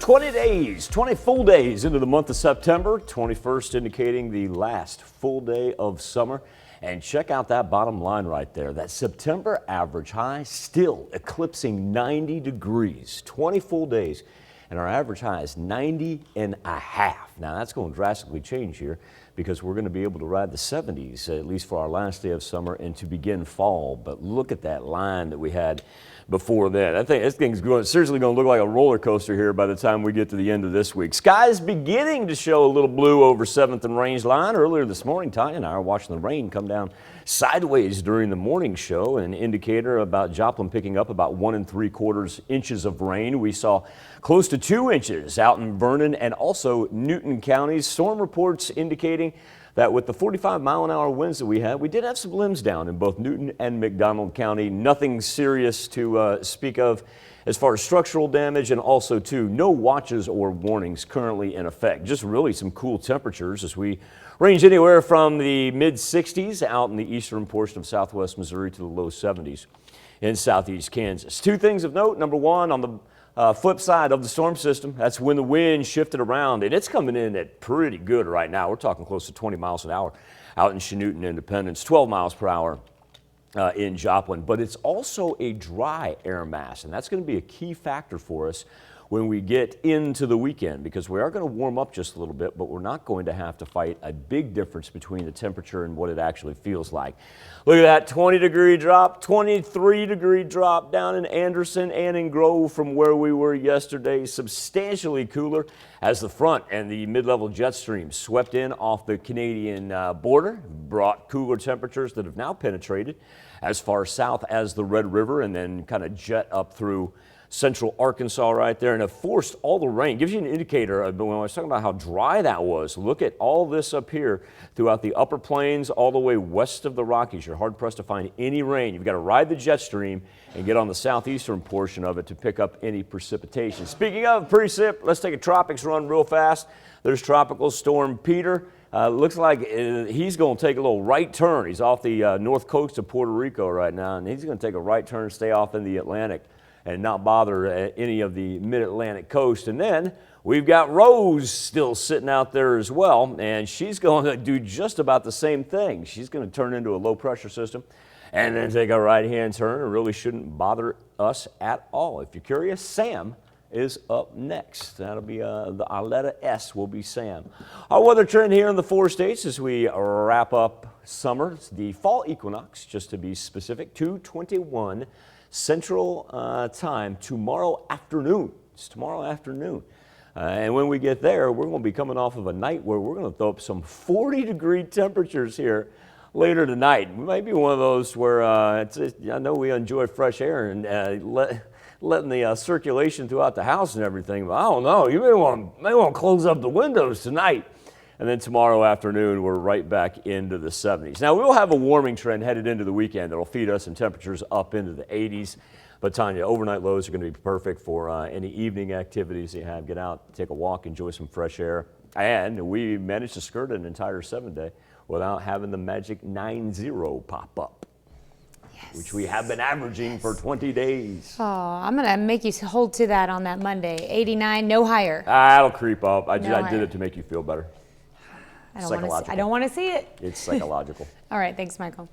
20 days, 20 full days into the month of September, 21st indicating the last full day of summer. And check out that bottom line right there. That September average high still eclipsing 90 degrees, 20 full days. And our average high is 90 and a half. Now that's going to drastically change here because we're going to be able to ride the 70s, at least for our last day of summer and to begin fall. But look at that line that we had before that. I think this thing's seriously going to look like a roller coaster here by the time we get to the end of this week. Skies beginning to show a little blue over 7th and Range Line. Earlier this morning, Tanya and I are watching the rain come down sideways during the morning show, an indicator about Joplin picking up about 1 3/4 inches of rain. We saw close to 2 inches out in Vernon and also Newton counties. Storm reports indicating that with the 45-mile-an-hour winds that we had, we did have some limbs down in both Newton and McDonald County. Nothing serious to speak of as far as structural damage, and also too, no watches or warnings currently in effect. Just really some cool temperatures as we range anywhere from the mid-60s out in the eastern portion of southwest Missouri to the low 70s in southeast Kansas. Two things of note. Number one, on the flip side of the storm system, that's when the wind shifted around, and it's coming in at pretty good right now. We're talking close to 20 miles an hour out in Chanute Independence, 12 miles per hour in Joplin. But it's also a dry air mass, and that's going to be a key factor for us when we get into the weekend, because we are going to warm up just a little bit, but we're not going to have to fight a big difference between the temperature and what it actually feels like. Look at that 20-degree drop, 23-degree drop down in Anderson and in Grove from where we were yesterday. Substantially cooler as the front and the mid-level jet stream swept in off the Canadian border, brought cooler temperatures that have now penetrated as far south as the Red River and then kind of jet up through central Arkansas right there, and have forced all the rain. Gives you an indicator of when I was talking about how dry that was. Look at all this up here throughout the upper plains all the way west of the Rockies. You're hard pressed to find any rain. You've got to ride the jet stream and get on the southeastern portion of it to pick up any precipitation. Speaking of precip, let's take a tropics run real fast. There's Tropical Storm Peter. Looks like he's going to take a little right turn. He's off the north coast of Puerto Rico right now, and he's going to take a right turn, stay off in the Atlantic and not bother any of the mid-Atlantic coast. And then we've got Rose still sitting out there as well, and she's going to do just about the same thing. She's going to turn into a low-pressure system and then take a right-hand turn, and really shouldn't bother us at all. If you're curious, Sam is up next. That'll be the Arletta S will be Sam. Our weather trend here in the 4 states as we wrap up summer. It's the fall equinox, just to be specific, 2:21 Central Time tomorrow afternoon. It's tomorrow afternoon. And when we get there, we're going to be coming off of a night where we're going to throw up some 40-degree temperatures here later tonight. We might be one of those where I know we enjoy fresh air and letting the circulation throughout the house and everything, but I don't know. You may want to close up the windows tonight. And then tomorrow afternoon, we're right back into the 70s. Now, we'll have a warming trend headed into the weekend that'll feed us some temperatures up into the 80s. But Tanya, overnight lows are going to be perfect for any evening activities you have. Get out, take a walk, enjoy some fresh air. And we managed to skirt an entire 7-day without having the magic 90 pop up, yes, which we have been averaging for 20 days. Oh, I'm going to make you hold to that on that Monday. 89, no higher. That'll creep up. I did it to make you feel better. I don't want to see it. It's psychological. All right, thanks, Michael.